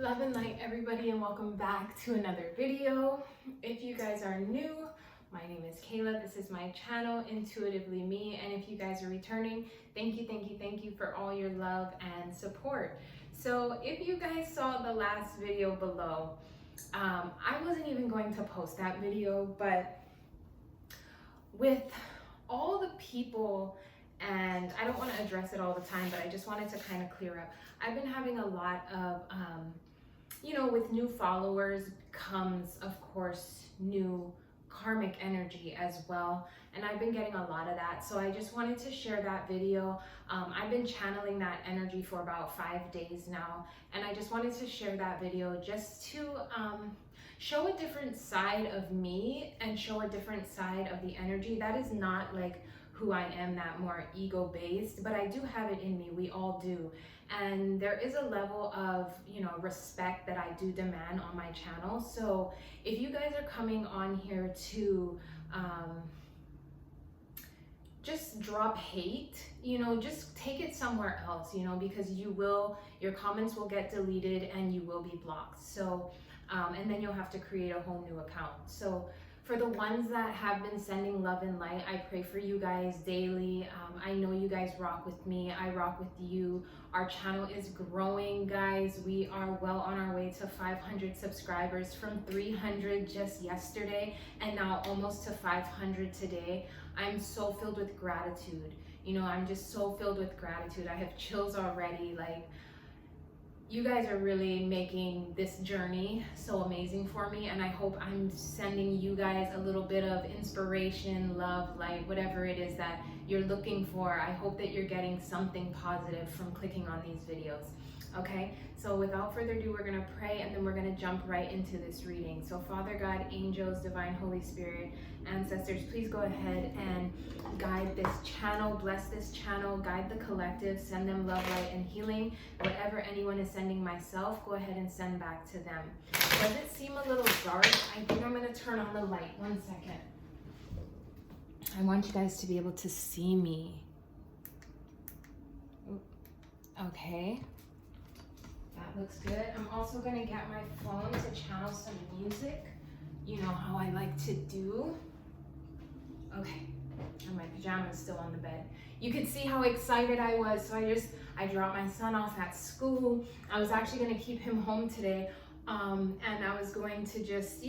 Love and light, everybody, and welcome back to another video. If you guys are new, my name is Kayla. This is my channel, Intuitively Me, and if you guys are returning, thank you for all your love and support. So if you guys saw the last video below, I wasn't even going to post that video, but with all the people, and I don't want to address it all the time, but I just wanted to kind of clear up. I've been having a lot of, with new followers comes, of course, new karmic energy as well. And I've been getting a lot of that. So I just wanted to share that video. I've been channeling that energy for about 5 days now. And I just wanted to share that video just to show a different side of me and show a different side of the energy. That is not like who I am, that more ego-based, but I do have it in me. We all do. And there is a level of, respect that I do demand on my channel. So if you guys are coming on here to just drop hate, just take it somewhere else, because your comments will get deleted and you will be blocked. So, and then you'll have to create a whole new account. So for the ones that have been sending love and light, I pray for you guys daily. I know you guys rock with me. I rock with you. Our channel is growing, guys. We are well on our way to 500 subscribers, from 300 just yesterday and now almost to 500 today. I'm so filled with gratitude. I'm just so filled with gratitude. I have chills already. Like, you guys are really making this journey so amazing for me, and I hope I'm sending you guys a little bit of inspiration, love, light, whatever it is that you're looking for. I hope that you're getting something positive from clicking on these videos. Okay, so without further ado, we're gonna pray and then we're gonna jump right into this reading. So Father God, angels, divine Holy Spirit, ancestors, please go ahead and guide this channel, bless this channel, guide the collective, send them love, light, and healing. Whatever anyone is sending myself, go ahead and send back to them. Does it seem a little dark? I think I'm gonna turn on the light. 1 second. I want you guys to be able to see me. Okay. That looks good. I'm also gonna get my phone to channel some music. You know how I like to do. Okay, and my pajamas still on the bed. You can see how excited I was. So I dropped my son off at school. I was actually gonna keep him home today. And I was going to just,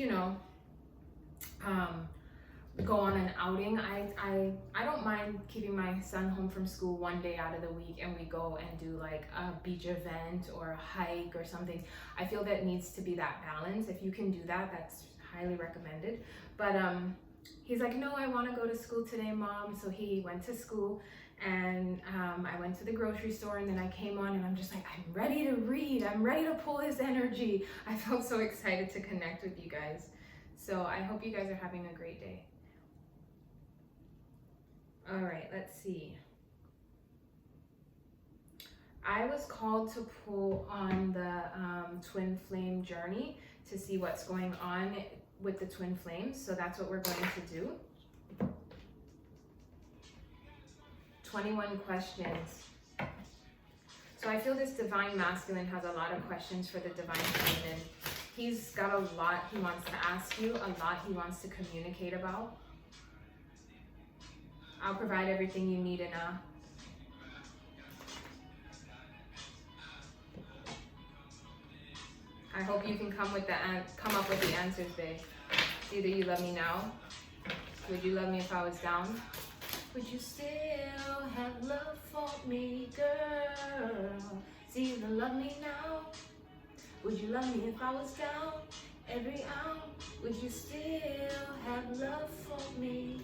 go on an outing. I don't mind keeping my son home from school one day out of the week and we go and do like a beach event or a hike or something. I feel that needs to be that balance. If you can do that, that's highly recommended. But he's like, no, I want to go to school today, Mom. So he went to school, and I went to the grocery store, and then I came on and I'm just like, I'm ready to read. I'm ready to pull his energy. I felt so excited to connect with you guys. So I hope you guys are having a great day. All right, let's see. I was called to pull on the twin flame journey to see what's going on with the twin flames. So that's what we're going to do. 21 questions. So I feel this divine masculine has a lot of questions for the divine feminine. He's got a lot he wants to ask you, a lot he wants to communicate about. I'll provide everything you need, Anna. I hope you can come up with the answers, babe. It's either you love me now. Would you love me if I was down? Would you still have love for me, girl? It's either love me now. Would you love me if I was down every hour? Would you still have love for me?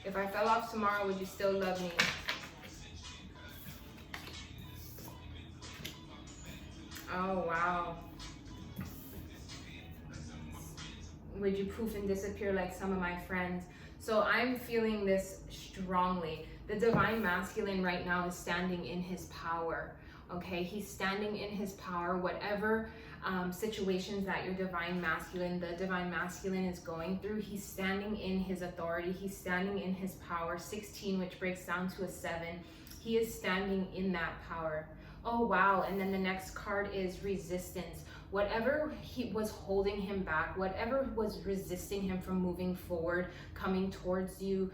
If I fell off tomorrow, would you still love me? Oh, wow. Would you poof and disappear like some of my friends? So I'm feeling this strongly. The divine masculine right now is standing in his power. Okay, he's standing in his power. Whatever situations that your divine masculine, the divine masculine is going through, he's standing in his authority. He's standing in his power. 16, which breaks down to a 7. He is standing in that power. Oh wow. And then the next card is resistance. Whatever he was holding him back, whatever was resisting him from moving forward, coming towards you,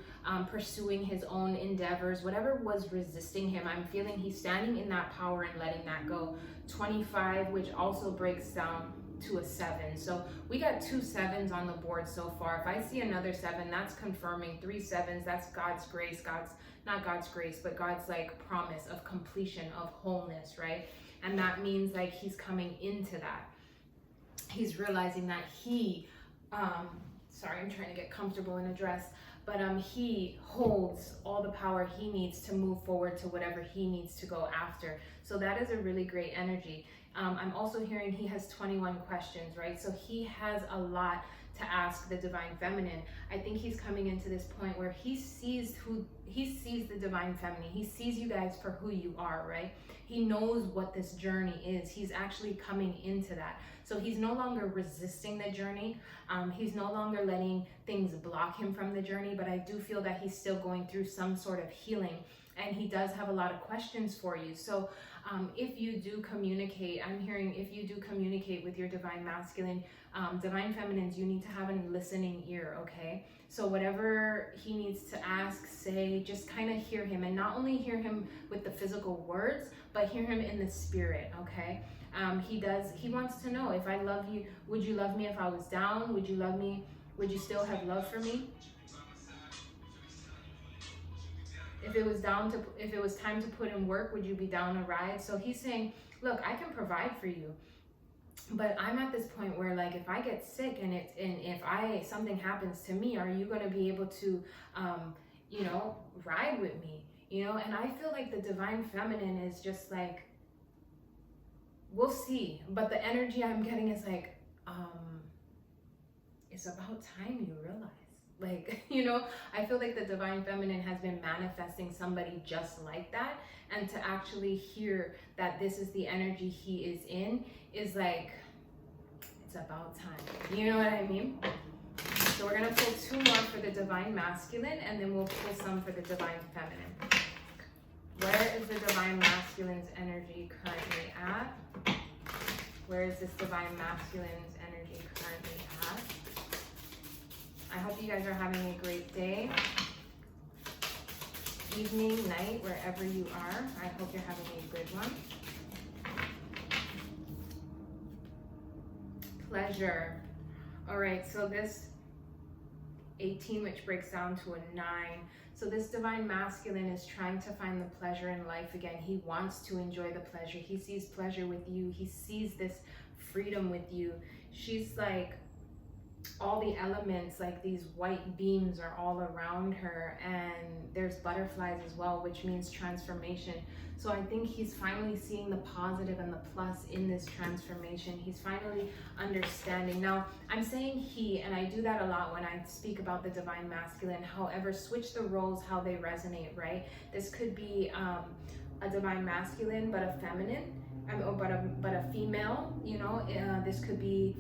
pursuing his own endeavors, whatever was resisting him, I'm feeling he's standing in that power and letting that go. 25, which also breaks down to a 7. So we got 2 7s on the board so far. If I see another 7, that's confirming 3 7s. That's God's grace, not God's grace, but God's like promise of completion, of wholeness, right? And that means like he's coming into that. He's realizing that he, sorry, I'm trying to get comfortable in a dress, but he holds all the power he needs to move forward to whatever he needs to go after. So that is a really great energy. I'm also hearing he has 21 questions, right? So he has a lot to ask the divine feminine. I think he's coming into this point where he sees the divine feminine. He sees you guys for who you are, right? He knows what this journey is. He's actually coming into that. So he's no longer resisting the journey. He's no longer letting things block him from the journey, but I do feel that he's still going through some sort of healing, and he does have a lot of questions for you. So if you do communicate, I'm hearing if you do communicate with your divine masculine, divine feminines, you need to have a listening ear, okay? So whatever he needs to ask, say, just kind of hear him, and not only hear him with the physical words, but hear him in the spirit, okay? He wants to know, if I love you, would you love me if I was down? Would you love me? Would you still have love for me? If it was time to put in work, would you be down to ride? So he's saying, look, I can provide for you, but I'm at this point where, like, if I get sick and if something happens to me, are you going to be able to, ride with me? And I feel like the divine feminine is just like, we'll see. But the energy I'm getting is like, it's about time you realize. Like, I feel like the divine feminine has been manifesting somebody just like that. And to actually hear that this is the energy he is in is like, it's about time. You know what I mean? So we're going to pull 2 more for the divine masculine, and then we'll pull some for the divine feminine. Where is the divine masculine's energy currently at? Where is this divine masculine's energy currently at? I hope you guys are having a great day, evening, night, wherever you are. I hope you're having a good one. Pleasure. All right, so this 18, which breaks down to a 9. So this divine masculine is trying to find the pleasure in life again. He wants to enjoy the pleasure. He sees pleasure with you. He sees this freedom with you. She's like, all the elements, like these white beams are all around her, and there's butterflies as well, which means transformation. So I think he's finally seeing the positive and the plus in this transformation. He's finally understanding. Now, I'm saying he, and I do that a lot when I speak about the divine masculine. However, switch the roles how they resonate, right? This could be a divine masculine, but a feminine, but a female, this could be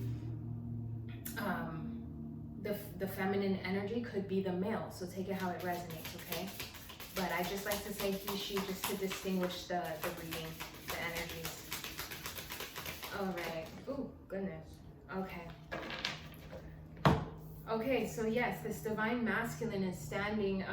the feminine energy could be the male, so take it how it resonates, okay? But I just like to say he, she, just to distinguish the reading, the energies. All right. Oh, goodness. Okay, so yes, this divine masculine is standing,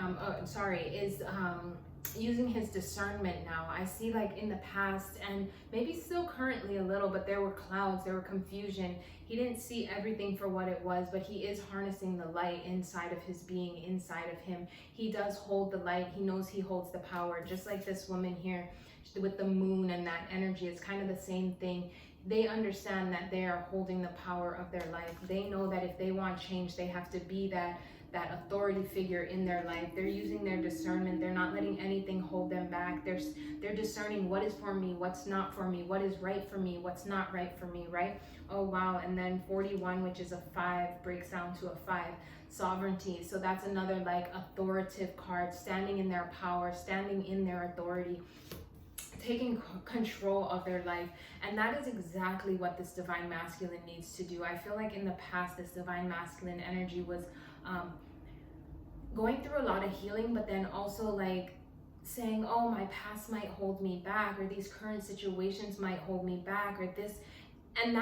using his discernment now. I see, like, in the past, and maybe still currently a little, but there were clouds, there were confusion. He didn't see everything for what it was, but he is harnessing the light inside of his being, inside of him. He does hold the light. He knows he holds the power, just like this woman here with the moon and that energy. It's kind of the same thing. They understand that they are holding the power of their life. They know that if they want change, they have to be that authority figure in their life. They're using their discernment. They're not letting anything hold them back. They're discerning what is for me, what's not for me, what is right for me, what's not right for me, right? Oh, wow. And then 41, which is a 5, breaks down to a 5. Sovereignty. So that's another, like, authoritative card, standing in their power, standing in their authority, taking control of their life. And that is exactly what this divine masculine needs to do. I feel like in the past, this divine masculine energy was going through a lot of healing, but then also, like, saying, oh, my past might hold me back, or these current situations might hold me back, or this. And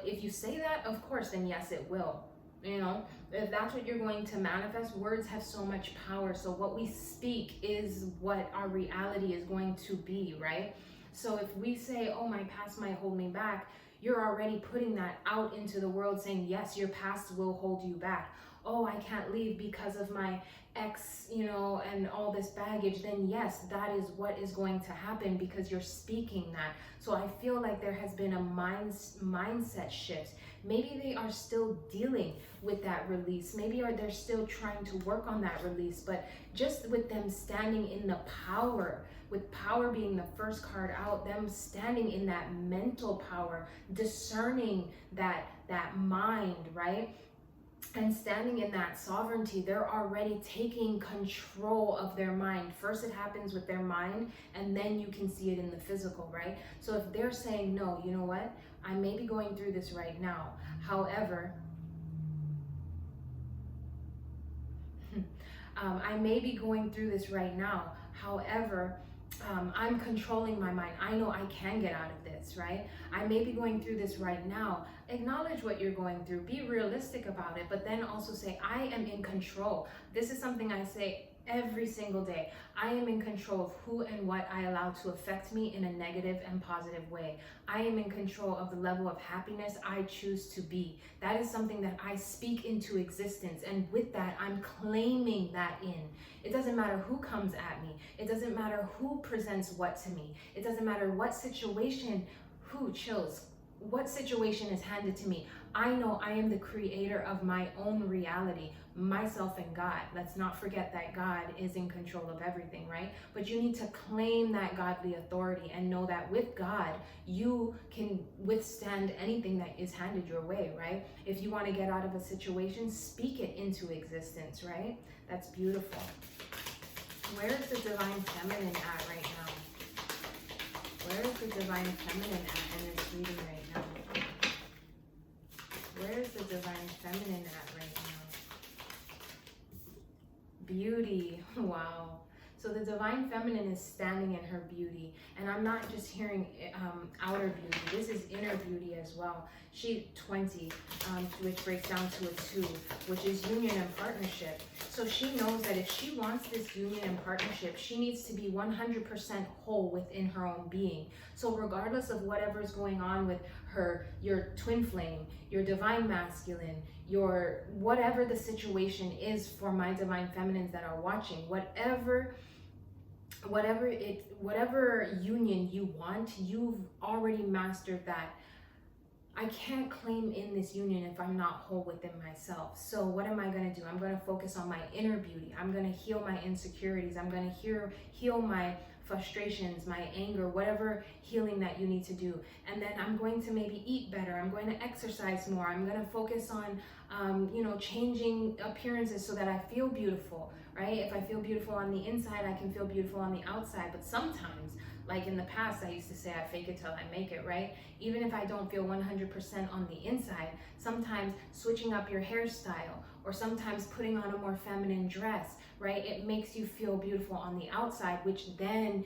if you say that, of course, then yes, it will. You know, if that's what you're going to manifest, words have so much power. So what we speak is what our reality is going to be, right? So if we say, oh, my past might hold me back, you're already putting that out into the world, saying, yes, your past will hold you back. Oh, I can't leave because of my ex, you know, and all this baggage. Then yes, that is what is going to happen, because you're speaking that. So I feel like there has been a mindset shift. Maybe they are still dealing with that release. Maybe they're still trying to work on that release, but just with them standing in the power, with power being the first card out, them standing in that mental power, discerning that mind, right? And standing in that sovereignty, they're already taking control of their mind. First it happens with their mind, and then you can see it in the physical, right? So if they're saying, no, you know what, I may be going through this right now, however, I may be going through this right now, however, I'm controlling my mind. I know I can get out of this, right? I may be going through this right now. Acknowledge what you're going through. Be realistic about it, but then also say, I am in control. This is something I say every single day. I am in control of who and what I allow to affect me in a negative and positive way. I am in control of the level of happiness I choose to be. That is something that I speak into existence. And with that, I'm claiming that in. It doesn't matter who comes at me. It doesn't matter who presents what to me. It doesn't matter what situation, what situation is handed to me. I know I am the creator of my own reality, myself and God. Let's not forget that God is in control of everything, right? But you need to claim that godly authority and know that with God, you can withstand anything that is handed your way, right? If you want to get out of a situation, speak it into existence, right? That's beautiful. Where is the divine feminine at right now? Where is the divine feminine at in this reading right now? Where is the divine feminine at right now? Beauty. Wow. So the divine feminine is standing in her beauty. And I'm not just hearing outer beauty. This is inner beauty as well. She's 20, which breaks down to a 2, which is union and partnership. So she knows that if she wants this union and partnership, she needs to be 100% whole within her own being. So regardless of whatever is going on with her, your twin flame, your divine masculine, your whatever the situation is for my divine feminines that are watching, whatever union you want, you've already mastered that. I can't claim in this union if I'm not whole within myself. So what am I going to do? I'm going to focus on my inner beauty. I'm going to heal my insecurities. I'm going to heal my frustrations, my anger, whatever healing that you need to do. And then I'm going to maybe eat better. I'm going to exercise more. I'm going to focus on, changing appearances so that I feel beautiful, right? If I feel beautiful on the inside, I can feel beautiful on the outside. But sometimes, like in the past, I used to say I fake it till I make it, right? Even if I don't feel 100% on the inside, sometimes switching up your hairstyle or sometimes putting on a more feminine dress, right? It makes you feel beautiful on the outside, which then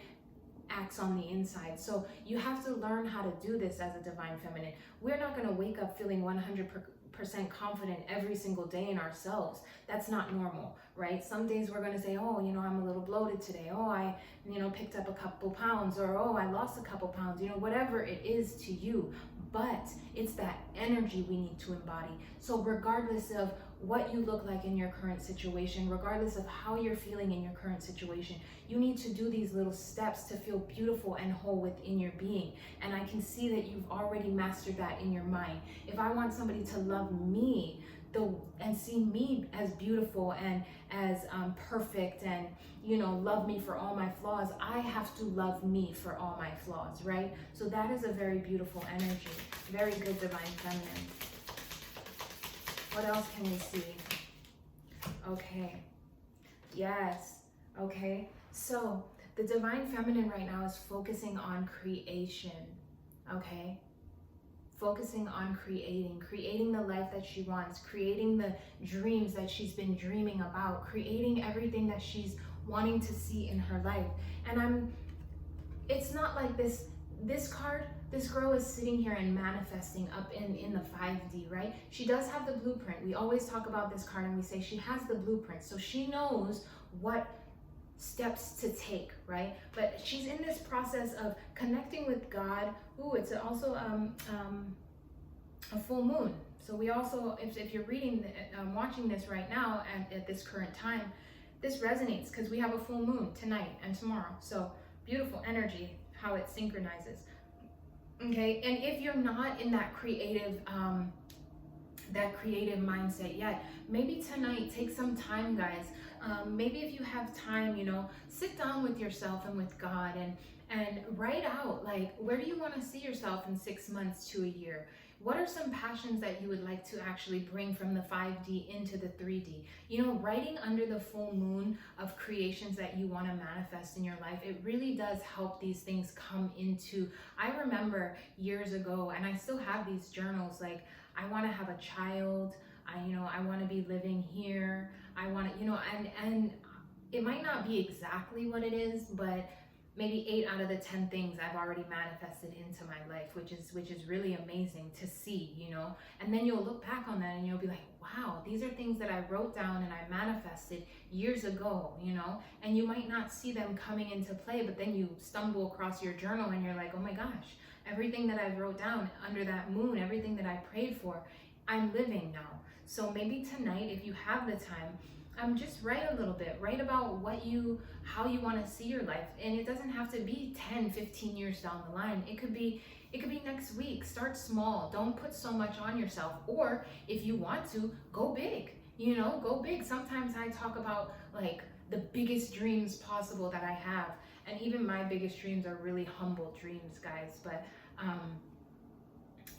acts on the inside. So you have to learn how to do this as a divine feminine. We're not going to wake up feeling 100% confident every single day in ourselves. That's not normal, right? Some days we're going to say, oh, I'm a little bloated today. Oh, I, picked up a couple pounds, or oh, I lost a couple pounds, whatever it is to you. But it's that energy we need to embody. So regardless of what you look like in your current situation, regardless of how you're feeling in your current situation, you need to do these little steps to feel beautiful and whole within your being. And I can see that you've already mastered that in your mind. If I want somebody to love me and see me as beautiful and as perfect and love me for all my flaws, I have to love me for all my flaws, right? So that is a very beautiful energy. Very good divine feminine. What else can we see? Okay. Yes. Okay. So the divine feminine right now is focusing on creation. Okay. Focusing on creating the life that she wants, creating the dreams that she's been dreaming about, creating everything that she's wanting to see in her life. And it's not like this card, this girl is sitting here and manifesting up in the 5D, right? She does have the blueprint. We always talk about this card and we say she has the blueprint. So she knows what steps to take, right? But she's in this process of connecting with God. Ooh, it's also a full moon. So we also, if you're reading, watching this right now at this current time, this resonates because we have a full moon tonight and tomorrow. So beautiful energy, how it synchronizes. Okay, and if you're not in that creative mindset yet, maybe tonight take some time, guys. Maybe if you have time, sit down with yourself and with God and write out, like, where do you want to see yourself in 6 months to a year? What are some passions that you would like to actually bring from the 5D into the 3D? Writing under the full moon of creations that you want to manifest in your life, it really does help these things come into. I remember years ago, and I still have these journals, like, I want to have a child, I want to be living here, I want to, and it might not be exactly what it is, but maybe 8 out of the 10 things I've already manifested into my life, which is really amazing to see, and then you'll look back on that and you'll be like, wow, these are things that I wrote down and I manifested years ago, and you might not see them coming into play, but then you stumble across your journal and you're like, oh my gosh, everything that I wrote down under that moon, everything that I prayed for, I'm living now. So maybe tonight, if you have the time, just write a little bit, write about how you want to see your life. And it doesn't have to be 10, 15 years down the line. It could be next week. Start small. Don't put so much on yourself. Or if you want to, go big, go big. Sometimes I talk about like the biggest dreams possible that I have. And even my biggest dreams are really humble dreams, guys. But,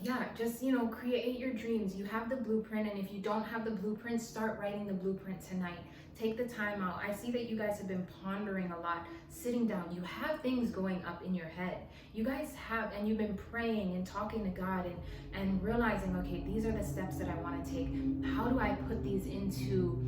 yeah, just, create your dreams. You have the blueprint, and if you don't have the blueprint, start writing the blueprint tonight. Take the time out. I see that you guys have been pondering a lot, sitting down. You have things going up in your head. You guys have, and you've been praying and talking to God and realizing, okay, these are the steps that I want to take. How do I put these into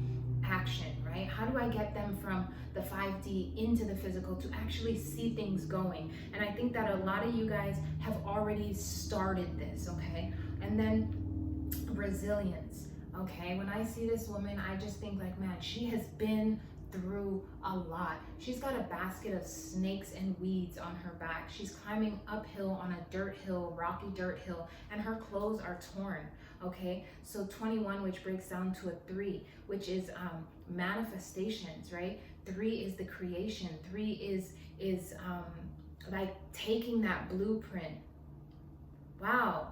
action, right? How do I get them from the 5D into the physical to actually see things going? And I think that a lot of you guys have already started this, okay? And then resilience, okay? When I see this woman, I just think like, man, she has been through a lot. She's got a basket of snakes and weeds on her back. She's climbing uphill on a dirt hill, rocky dirt hill, and her clothes are torn. Okay, so 21, which breaks down to a 3, which is manifestations, right? 3 is the creation. 3 is like taking that blueprint. Wow.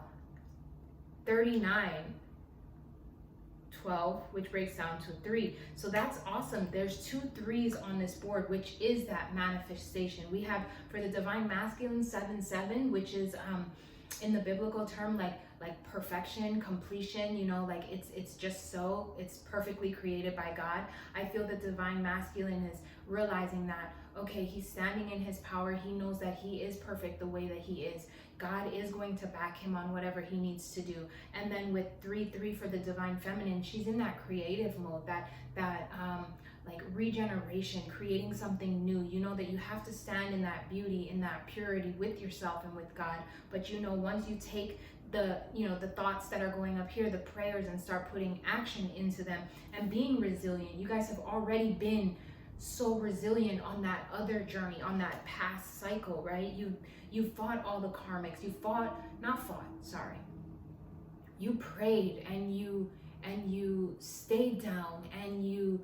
39, 12, which breaks down to 3. So that's awesome. There's 2 3s on this board, which is that manifestation. We have for the divine masculine 7-7, which is in the biblical term like perfection, completion, like it's just so, it's perfectly created by God. I feel the divine masculine is realizing that, okay, he's standing in his power. He knows that he is perfect the way that he is. God is going to back him on whatever he needs to do. And then with 3-3 for the divine feminine, she's in that creative mode, that like regeneration, creating something new. You know that you have to stand in that beauty, in that purity with yourself and with God. But once you take the thoughts that are going up here, the prayers, and start putting action into them and being resilient. You guys have already been so resilient on that other journey, on that past cycle, right? You fought all the karmics. You prayed and you stayed down and you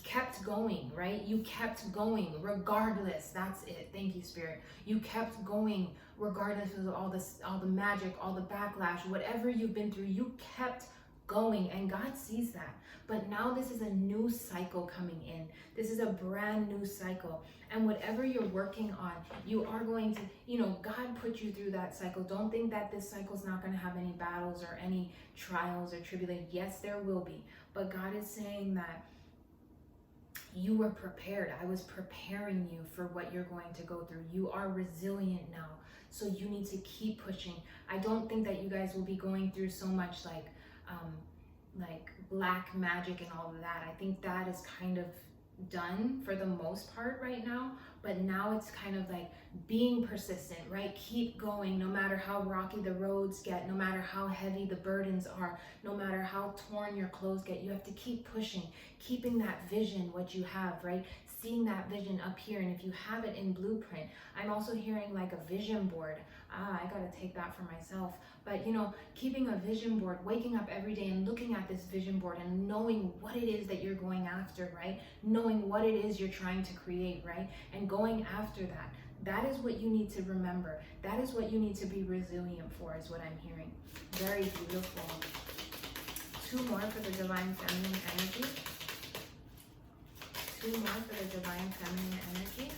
kept going, right? You kept going regardless. That's it. Thank you, Spirit. You kept going regardless of all the magic, all the backlash, whatever you've been through, you kept going, and God sees that. But now this is a new cycle coming in. This is a brand new cycle. And whatever you're working on, you are going to, God put you through that cycle. Don't think that this cycle's not going to have any battles or any trials or tribulations. Yes, there will be. But God is saying that you were prepared. I was preparing you for what you're going to go through. You are resilient now. So you need to keep pushing. I don't think that you guys will be going through so much like like black magic and all of that. I think that is kind of done for the most part right now, but now it's kind of like being persistent, right? Keep going no matter how rocky the roads get, no matter how heavy the burdens are, no matter how torn your clothes get. You have to keep pushing, keeping that vision, what you have, right? Seeing that vision up here. And if you have it in blueprint, I'm also hearing like a vision board. I gotta take that for myself. But you know, keeping a vision board, waking up every day and looking at this vision board and knowing what it is that you're going after, right? Knowing what it is you're trying to create, right? And going after that. That is what you need to remember. That is what you need to be resilient for, is what I'm hearing. Very beautiful. 2 more for the divine feminine energy. 2 more for the divine feminine energy.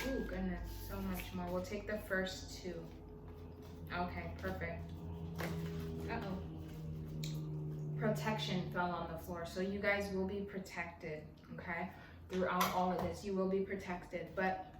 Oh goodness, so much more. We'll take the first 2. Okay, perfect. Uh-oh. Protection fell on the floor. So you guys will be protected, okay? Throughout all of this, you will be protected. But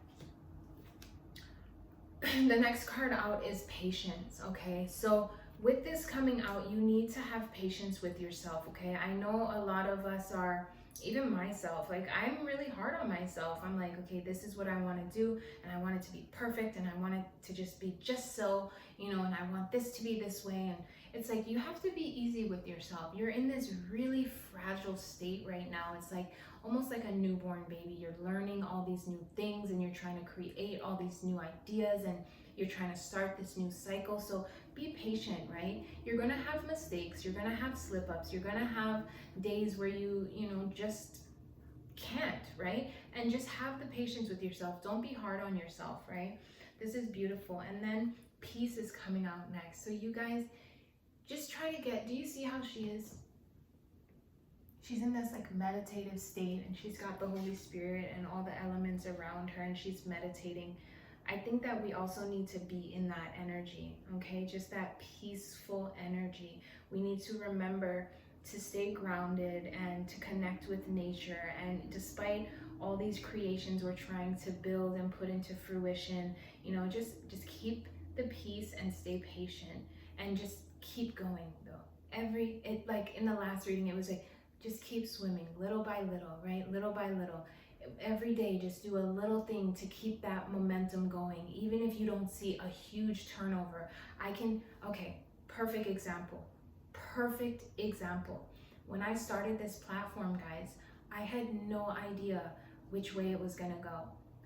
the next card out is patience, okay? So with this coming out, you need to have patience with yourself, okay? I know a lot of us are, even myself, like I'm really hard on myself. I'm like, okay, this is what I want to do, and I want it to be perfect, and I want it to just be just so, you know, and I want this to be this way. And it's like, you have to be easy with yourself. You're in this really fragile state right now. It's like almost like a newborn baby. You're learning all these new things, and you're trying to create all these new ideas, and you're trying to start this new cycle. So be patient, right? You're gonna have mistakes, you're gonna have slip-ups, you're gonna have days where you know, just can't, right? And just have the patience with yourself. Don't be hard on yourself, right? This is beautiful. And then peace is coming out next. So you guys just try to get, do you see how she is? She's in this like meditative state, and she's got the Holy Spirit and all the elements around her, and she's meditating. I think that we also need to be in that energy, okay? Just that peaceful energy. We need to remember to stay grounded and to connect with nature. And despite all these creations we're trying to build and put into fruition, you know, just keep the peace and stay patient, and just keep going though. Like in the last reading, it was like, just keep swimming little by little, right? Little by little. Every day, just do a little thing to keep that momentum going. Even if you don't see a huge turnover, okay, perfect example. When I started this platform, guys, I had no idea which way it was gonna go.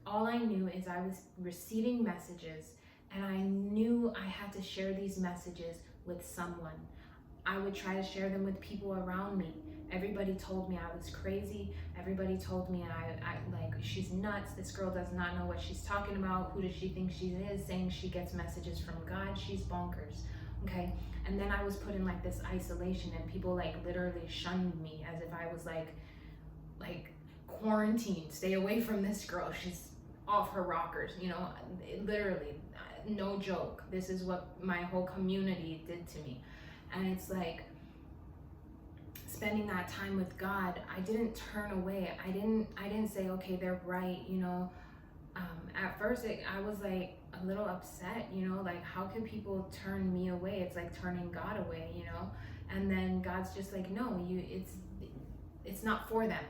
All I knew is I was receiving messages, and I knew I had to share these messages with someone. I would try to share them with people around me. Everybody told me I was crazy. Everybody told me I like, she's nuts. This girl does not know what she's talking about. Who does she think she is, saying she gets messages from God? She's bonkers, okay? And then I was put in like this isolation, and people like literally shunned me as if I was like quarantined. Stay away from this girl. She's off her rockers, you know, literally, no joke. This is what my whole community did to me. And it's like, spending that time with God, I didn't turn away. I didn't say, okay, they're right, you know. At first, I was like a little upset, you know, like how can people turn me away? It's like turning God away, you know. And then God's just like, no, it's not for them.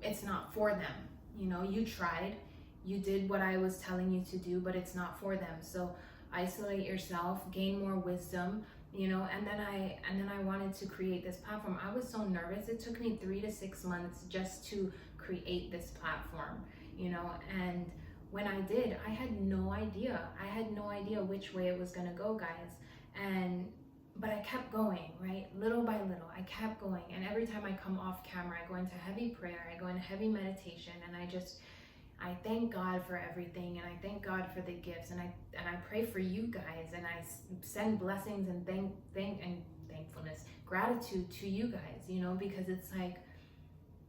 It's not for them. You know, you tried, you did what I was telling you to do, but it's not for them. So isolate yourself, gain more wisdom, you know. And then I wanted to create this platform. I was so nervous. It took me 3 to 6 months just to create this platform, you know. And when I did, I had no idea. I had no idea which way it was gonna go, guys. But I kept going, right? Little by little, I kept going. And every time I come off camera, I go into heavy prayer, I go into heavy meditation, and I thank God for everything, and I thank God for the gifts, and I pray for you guys, and I send blessings and thankfulness, gratitude to you guys, you know, because it's like,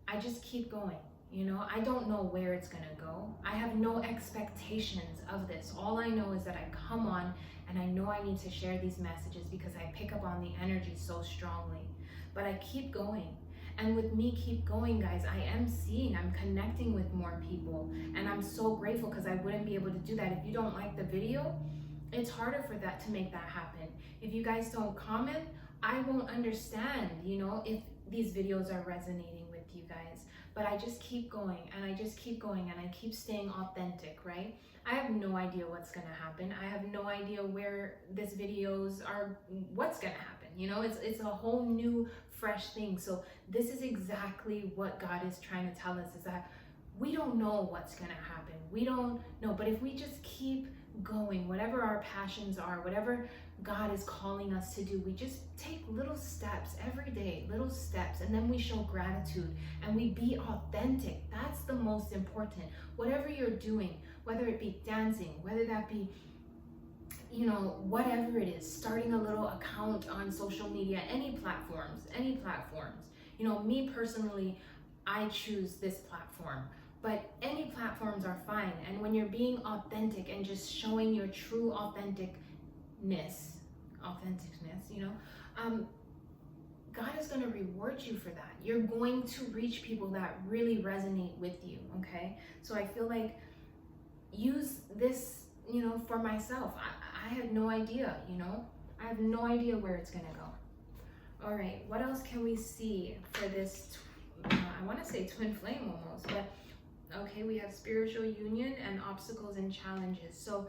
I just keep going, you know. I don't know where it's gonna go. I have no expectations of this. All I know is that I come on, and I know I need to share these messages because I pick up on the energy so strongly, but I keep going. And with me keep going, guys, I'm connecting with more people, and I'm so grateful, because I wouldn't be able to do that. If you don't like the video, It's harder for that to make that happen. If you guys don't comment, I won't understand, you know, if these videos are resonating with you guys. But I just keep going and I just keep going and I keep staying authentic, right? I have no idea what's gonna happen. I have no idea where this videos are, what's gonna happen. You know, it's a whole new, fresh thing. So this is exactly what God is trying to tell us, is that we don't know what's gonna happen. We don't know, but if we just keep going, whatever our passions are, whatever God is calling us to do, we just take little steps every day, little steps, and then we show gratitude and we be authentic. That's the most important. Whatever you're doing, whether it be dancing, whether that be, you know, whatever it is, starting a little account on social media, any platforms. You know, me personally, I choose this platform, but any platforms are fine. And when you're being authentic and just showing your true authenticness, you know, God is going to reward you for that. You're going to reach people that really resonate with you, okay? So I feel like use this, you know, for myself. I had no idea, you know? I have no idea where it's going to go. All right, what else can we see for this, I want to say twin flame almost, but okay, we have spiritual union and obstacles and challenges. So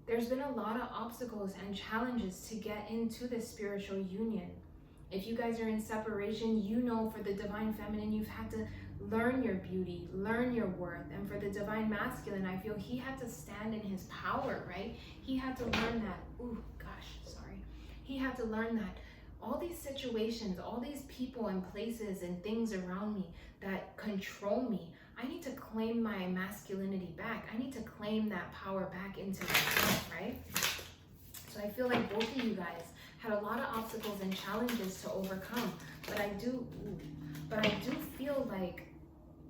there's been a lot of obstacles and challenges to get into this spiritual union. If you guys are in separation, you know, for the divine feminine, you've had to learn your beauty, learn your worth. And for the divine masculine, I feel he had to stand in his power, right? He had to learn that, he had to learn that all these situations, all these people and places and things around me that control me, I need to claim my masculinity back. I need to claim that power back into myself, right? So I feel like both of you guys had a lot of obstacles and challenges to overcome, but I do feel like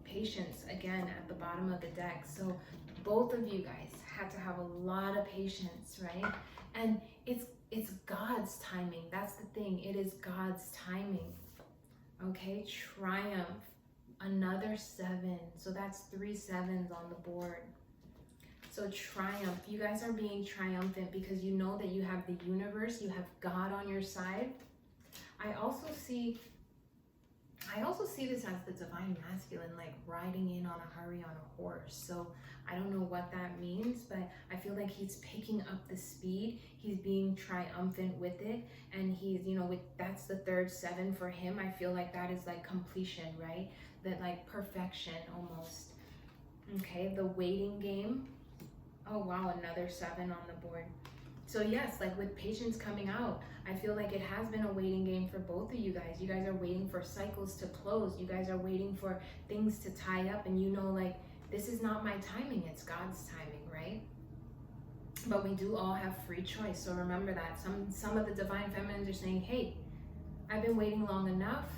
patience again at the bottom of the deck. So both of you guys had to have a lot of patience, right? And it's God's timing. That's the thing. It is God's timing. Okay, triumph. Another 7. So that's 3 7s on the board. So triumph. You guys are being triumphant because you know that you have the universe, you have God on your side. I also see this as the divine masculine, like riding in on a hurry on a horse. So I don't know what that means, but I feel like he's picking up the speed. He's being triumphant with it. And he's, you know, that's the third 7 for him. I feel like that is like completion, right? That like perfection almost. Okay, the waiting game. Oh wow, another 7 on the board. So yes, like with patience coming out, I feel like it has been a waiting game for both of you guys. You guys are waiting for cycles to close. You guys are waiting for things to tie up, and you know, like, this is not my timing, it's God's timing, right? But we do all have free choice. So remember that. Some of the divine feminines are saying, hey, I've been waiting long enough.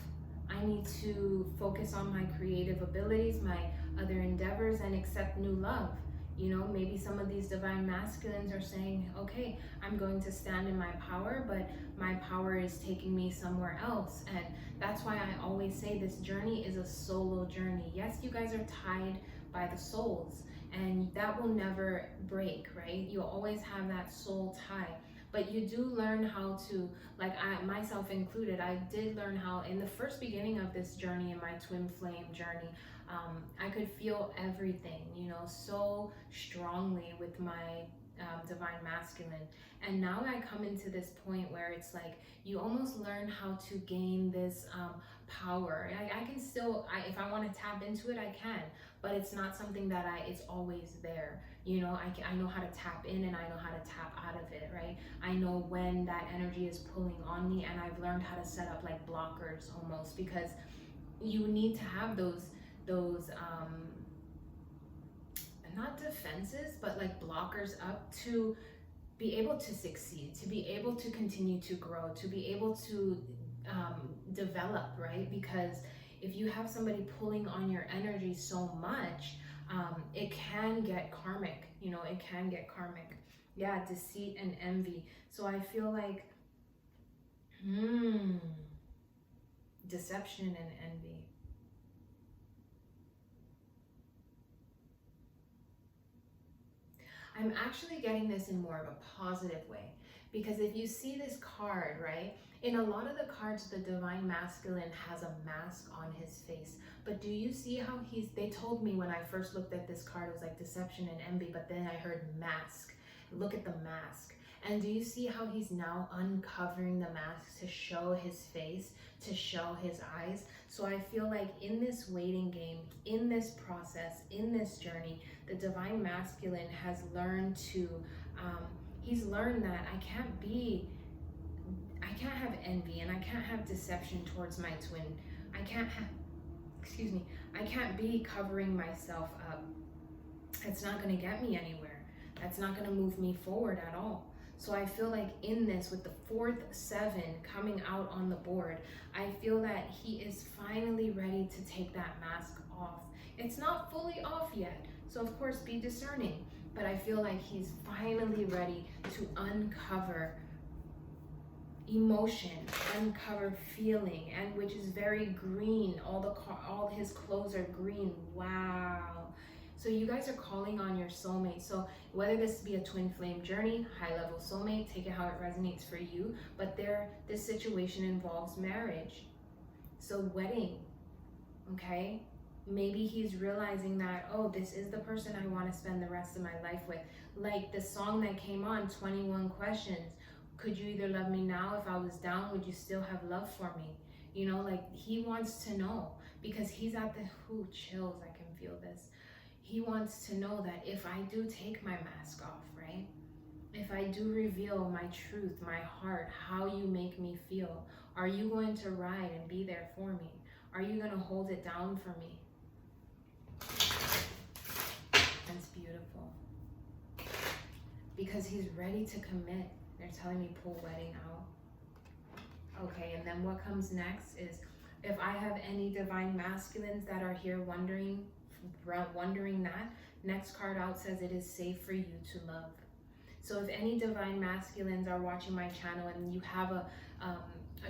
I need to focus on my creative abilities, my other endeavors, and accept new love. You know, maybe some of these divine masculines are saying, okay, I'm going to stand in my power, but my power is taking me somewhere else. And that's why I always say this journey is a solo journey. Yes, you guys are tied by the souls, and that will never break, right? You'll always have that soul tie. But you do learn how to, like I, myself included, I did learn how in the first beginning of this journey, in my twin flame journey, I could feel everything, you know, so strongly with my divine masculine. And now I come into this point where it's like you almost learn how to gain this power. I can still, if I want to tap into it, I can, but it's not something that it's always there. You know, I know how to tap in and I know how to tap out of it, right? I know when that energy is pulling on me, and I've learned how to set up like blockers almost, because you need to have those not defenses, but like blockers up to be able to succeed, to be able to continue to grow, to be able to develop, right? Because if you have somebody pulling on your energy so much, it can get karmic, you know, it can get karmic. Yeah, deceit and envy. So I feel like, deception and envy. I'm actually getting this in more of a positive way, because if you see this card, right, in a lot of the cards, the divine masculine has a mask on his face. But do you see how they told me when I first looked at this card, it was like deception and envy, but then I heard mask. Look at the mask. And do you see how he's now uncovering the mask to show his face, to show his eyes? So I feel like in this waiting game, in this process, in this journey, the divine masculine has learned to, he's learned that I can't have envy and I can't have deception towards my twin. I can't be covering myself up. It's not going to get me anywhere. That's not going to move me forward at all. So I feel like in this, with the 4th 7 coming out on the board, I feel that he is finally ready to take that mask off. It's not fully off yet, so of course be discerning, but I feel like he's finally ready to uncover emotion, uncover feeling, and which is very green. All his clothes are green. Wow. So you guys are calling on your soulmate. So whether this be a twin flame journey, high level soulmate, take it how it resonates for you, but this situation involves marriage. So wedding, okay? Maybe he's realizing that, oh, this is the person I want to spend the rest of my life with. Like the song that came on, 21 Questions. Could you either love me now? If I was down, would you still have love for me? You know, like he wants to know, because he's at the, chills, I can feel this. He wants to know that if I do take my mask off, right? If I do reveal my truth, my heart, how you make me feel, are you going to ride and be there for me? Are you going to hold it down for me? That's beautiful. Because he's ready to commit. They're telling me pull wedding out. Okay, and then what comes next is, if I have any divine masculines that are here wondering that, next card out says it is safe for you to love. So if any divine masculines are watching my channel and you have a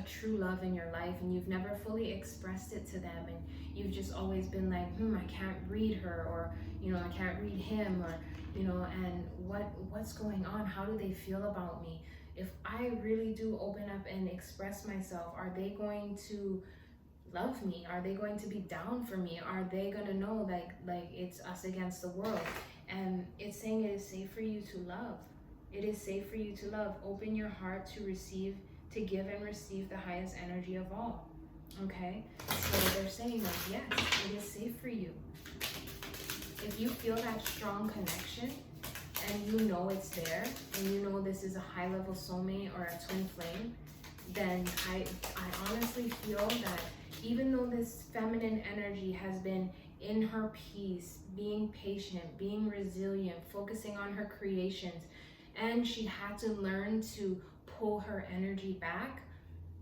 true love in your life and you've never fully expressed it to them, and you've just always been like, I can't read her, or I can't read him, or and what's going on? How do they feel about me? If I really do open up and express myself, are they going to love me? Are they going to be down for me? Are they going to know like it's us against the world? And it's saying it is safe for you to love. It is safe for you to love. Open your heart to receive, to give and receive the highest energy of all. Okay? So they're saying like, yes, it is safe for you. If you feel that strong connection and you know it's there, and you know this is a high level soulmate or a twin flame, then I honestly feel that even though this feminine energy has been in her peace, being patient, being resilient, focusing on her creations, and she had to learn to pull her energy back,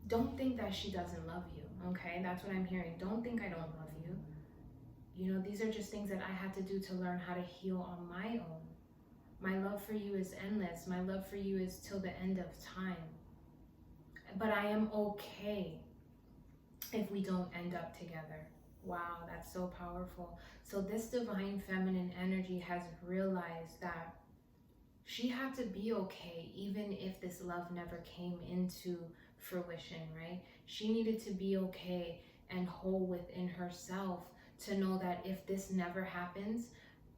don't think that she doesn't love you, okay? That's what I'm hearing. Don't think I don't love you. These are just things that I had to do to learn how to heal on my own. My love for you is endless. My love for you is till the end of time. But I am okay if we don't end up together. Wow, that's so powerful. So this divine feminine energy has realized that she had to be okay even if this love never came into fruition, right? She needed to be okay and whole within herself to know that if this never happens,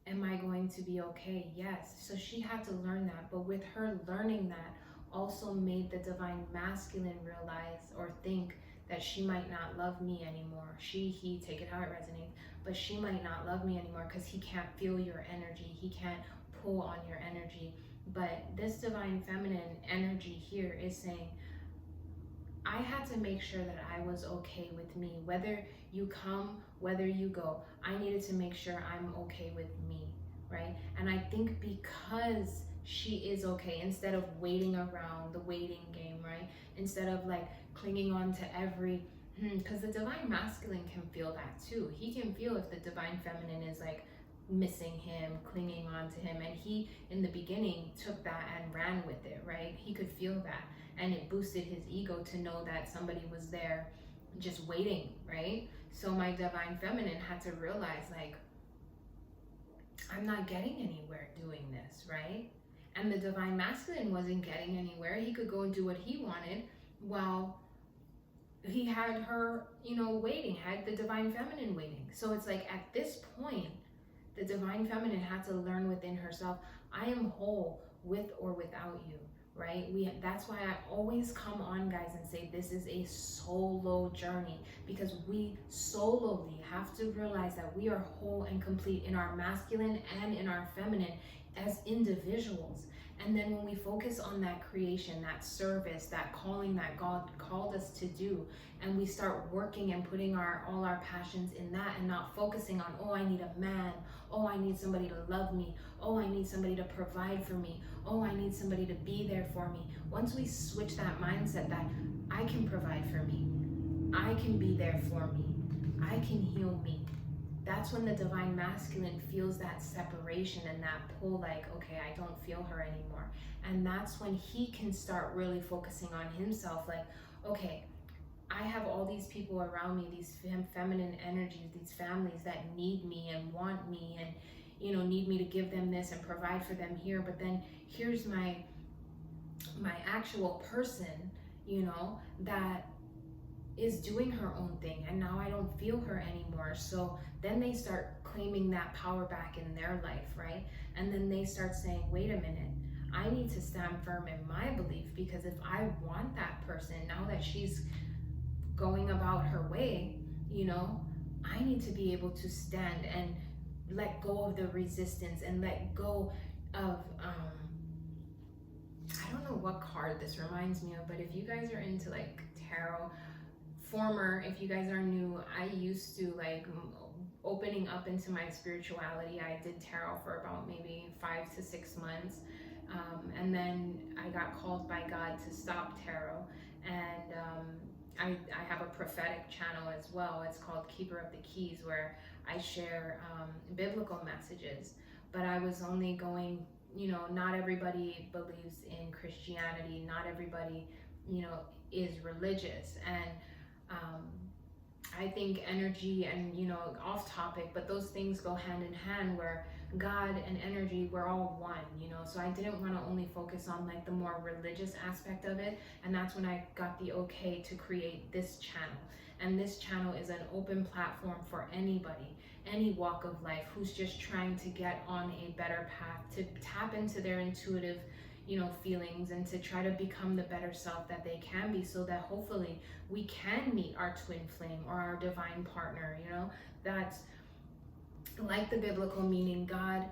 am I going to be okay? Yes. So she had to learn that. But with her learning that, also made the divine masculine realize or think that she might not love me anymore. He, take it how it resonates, but she might not love me anymore because he can't feel your energy. He can't pull on your energy. But this divine feminine energy here is saying, I had to make sure that I was okay with me. Whether you come, whether you go, I needed to make sure I'm okay with me, right? And I think because she is okay, instead of waiting around the waiting game, right? Instead of like clinging on to every, because the divine masculine can feel that too. He can feel if the divine feminine is like missing him, clinging on to him. And he, in the beginning, took that and ran with it, right? He could feel that. And it boosted his ego to know that somebody was there just waiting, right? So my divine feminine had to realize, like, I'm not getting anywhere doing this, right? And the divine masculine wasn't getting anywhere. He could go and do what he wanted while he had her, waiting, had the divine feminine waiting. So it's like at this point, the divine feminine had to learn within herself, I am whole with or without you, right? That's why I always come on, guys, and say this is a solo journey, because we solely have to realize that we are whole and complete in our masculine and in our feminine as individuals. And then when we focus on that creation, that service, that calling that God called us to do, and we start working and putting all our passions in that, and not focusing on, oh, I need a man, oh, I need somebody to love me, oh, I need somebody to provide for me, oh, I need somebody to be there for me. Once we switch that mindset that I can provide for me, I can be there for me, I can heal me, that's when the divine masculine feels that separation and that pull, like, okay, I don't feel her anymore. And that's when he can start really focusing on himself, like, okay, I have all these people around me, these feminine energies, these families that need me and want me and, need me to give them this and provide for them here. But then here's my actual person, that is doing her own thing, and now I don't feel her anymore. So then they start claiming that power back in their life, right? And then they start saying, wait a minute, I need to stand firm in my belief, because if I want that person, now that she's going about her way, I need to be able to stand and let go of the resistance and let go of I don't know what card this reminds me of, but if you guys are into like tarot, if you guys are new, I used to like opening up into my spirituality. I did tarot for about maybe 5 to 6 months, and then I got called by God to stop tarot, and I have a prophetic channel as well. It's called Keeper of the Keys, where I share biblical messages. But I was only going, not everybody believes in Christianity, not everybody, is religious. And I think energy and, off topic, but those things go hand in hand, where God and energy, we're all one, so I didn't want to only focus on like the more religious aspect of it. And that's when I got the okay to create this channel. And this channel is an open platform for anybody, any walk of life, who's just trying to get on a better path, to tap into their intuitive feelings, and to try to become the better self that they can be, so that hopefully we can meet our twin flame or our divine partner. That's like the biblical meaning. God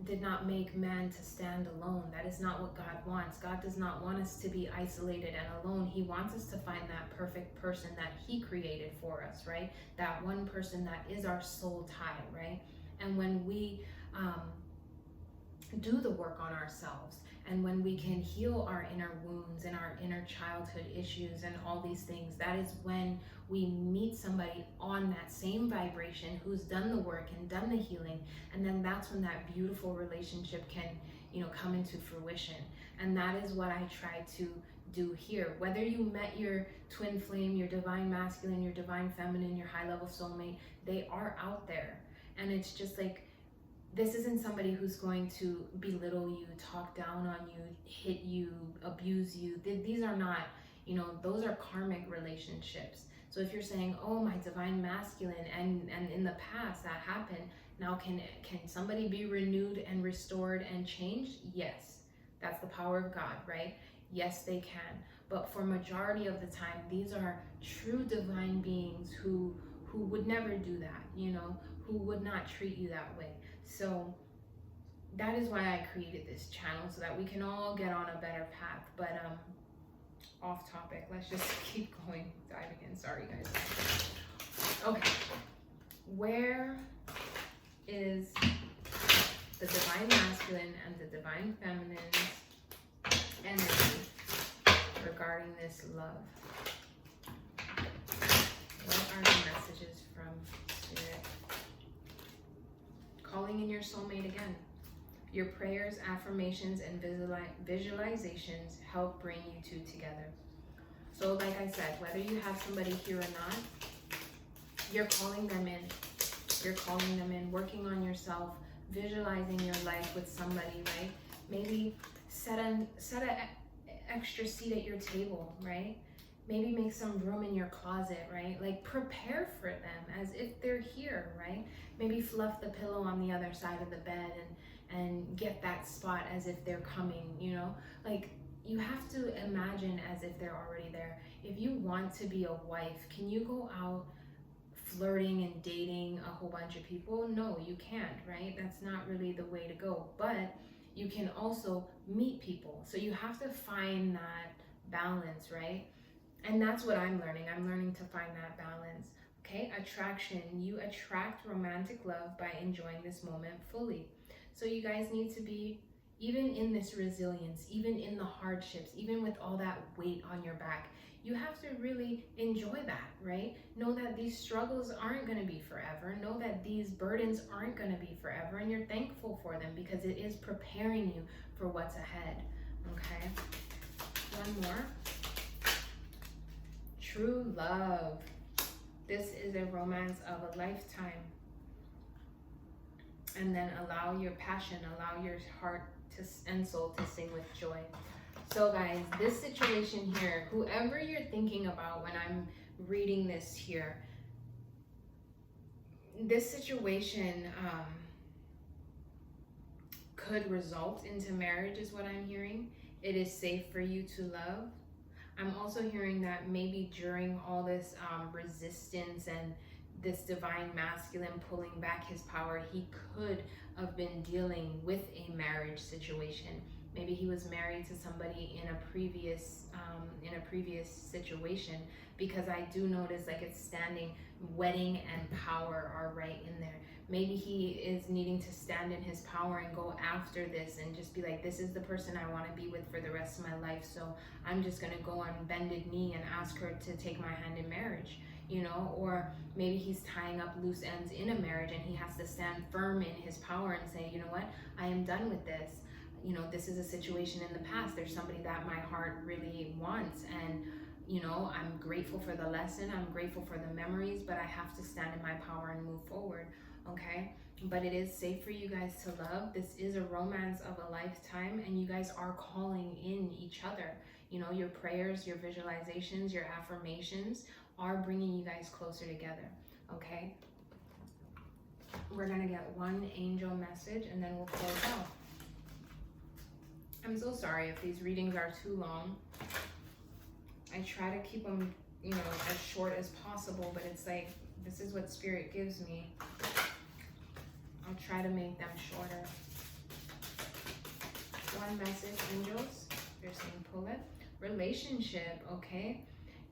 did not make man to stand alone. That is not what God wants. God does not want us to be isolated and alone. He wants us to find that perfect person that he created for us, right? That one person that is our soul tie, right? And when we do the work on ourselves, and when we can heal our inner wounds and our inner childhood issues and all these things, that is when we meet somebody on that same vibration who's done the work and done the healing. And then that's when that beautiful relationship can, come into fruition. And that is what I try to do here. Whether you met your twin flame, your divine masculine, your divine feminine, your high level soulmate, they are out there. And it's just like, this isn't somebody who's going to belittle you, talk down on you, hit you, abuse you. These are not, those are karmic relationships. So if you're saying, oh, my divine masculine, and in the past that happened, now can somebody be renewed and restored and changed? Yes, that's the power of God, right? Yes, they can. But for majority of the time, these are true divine beings who would never do that, who would not treat you that way. So that is why I created this channel, so that we can all get on a better path. But off topic, let's just keep going, diving in. Sorry guys. Okay, where is the divine masculine and the divine feminine's energy regarding this love? What are the messages from Spirit? Calling in your soulmate again. Your prayers, affirmations, and visualizations help bring you two together. So like I said, whether you have somebody here or not, you're calling them in. You're calling them in, working on yourself, visualizing your life with somebody, right? Maybe set a extra seat at your table, right? Maybe make some room in your closet, right? Like prepare for them as if they're here, right? Maybe fluff the pillow on the other side of the bed and get that spot as if they're coming, you know? Like you have to imagine as if they're already there. If you want to be a wife, can you go out flirting and dating a whole bunch of people? No, you can't, right? That's not really the way to go. But you can also meet people. So you have to find that balance, right? And that's what I'm learning. I'm learning to find that balance. Okay, attraction. You attract romantic love by enjoying this moment fully. So you guys need to be, even in this resilience, even in the hardships, even with all that weight on your back, you have to really enjoy that, right? Know that these struggles aren't going to be forever. Know that these burdens aren't going to be forever, and you're thankful for them because it is preparing you for what's ahead. Okay, one more. True love. This is a romance of a lifetime. And then allow your passion, allow your heart and soul to sing with joy. So guys, this situation here, whoever you're thinking about when I'm reading this here, this situation could result into marriage is what I'm hearing. It is safe for you to love. I'm also hearing that maybe during all this resistance and this divine masculine pulling back his power, he could have been dealing with a marriage situation. Maybe he was married to somebody in a previous situation, because I do notice like it's standing wedding and power are right in there. Maybe he is needing to stand in his power and go after this and just be like, this is the person I want to be with for the rest of my life, so I'm just going to go on bended knee and ask her to take my hand in marriage, you know? Or maybe he's tying up loose ends in a marriage and he has to stand firm in his power and say, you know what, I am done with this. You know, this is a situation in the past. There's somebody that my heart really wants, and you know, I'm grateful for the lesson, I'm grateful for the memories, but I have to stand in my power and move forward. Okay, but it is safe for you guys to love. This is a romance of a lifetime, and you guys are calling in each other. You know, your prayers, your visualizations, your affirmations are bringing you guys closer together. Okay, we're gonna get one angel message and then we'll close out. I'm so sorry if these readings are too long. I try to keep them, you know, as short as possible, but it's like, this is what Spirit gives me. I'll try to make them shorter. One message, angels. They're saying pull it. Relationship, okay?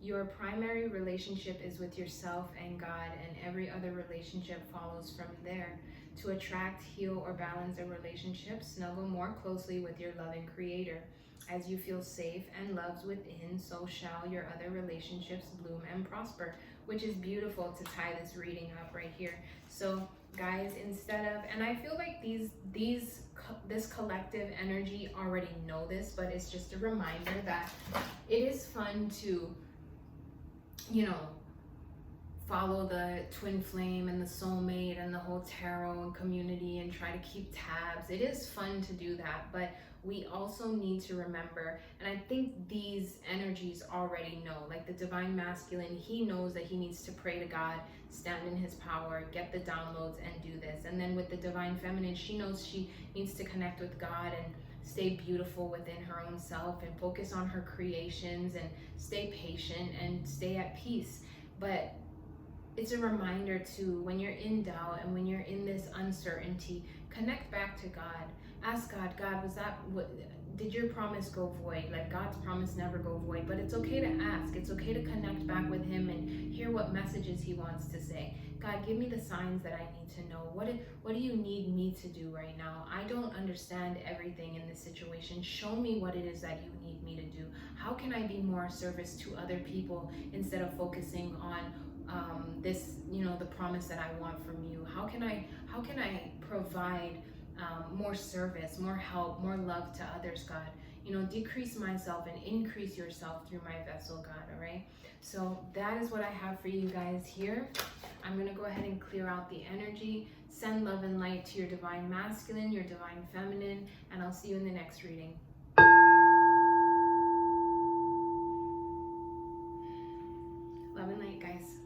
Your primary relationship is with yourself and God, and every other relationship follows from there. To attract, heal, or balance a relationship, snuggle more closely with your loving Creator. As you feel safe and loved within, so shall your other relationships bloom and prosper, which is beautiful to tie this reading up right here. So guys, instead of, and I feel like this collective energy already know this, but it's just a reminder that it is fun to, you know, follow the twin flame and the soulmate and the whole tarot and community and try to keep tabs. It is fun to do that, but we also need to remember, and I think these energies already know, like the divine masculine, he knows that he needs to pray to God, stand in his power, get the downloads, and do this. And then with the divine feminine, she knows she needs to connect with God and stay beautiful within her own self and focus on her creations and stay patient and stay at peace. But it's a reminder to, when you're in doubt and when you're in this uncertainty, connect back to God. Ask God, God, was that what, did your promise go void? Like, God's promise never go void, but it's okay to ask. It's okay to connect back with him and hear what messages he wants to say. God, give me the signs that I need to know. What do you need me to do right now? I don't understand everything in this situation. Show me what it is that you need me to do. How can I be more service to other people instead of focusing on this, you know, the promise that I want from you? How can I provide more service, more help, more love to others, God? decrease myself and increase yourself through my vessel, God, all right? So that is what I have for you guys here. I'm going to go ahead and clear out the energy, send love and light to your divine masculine, your divine feminine, and I'll see you in the next reading. Love and light, guys.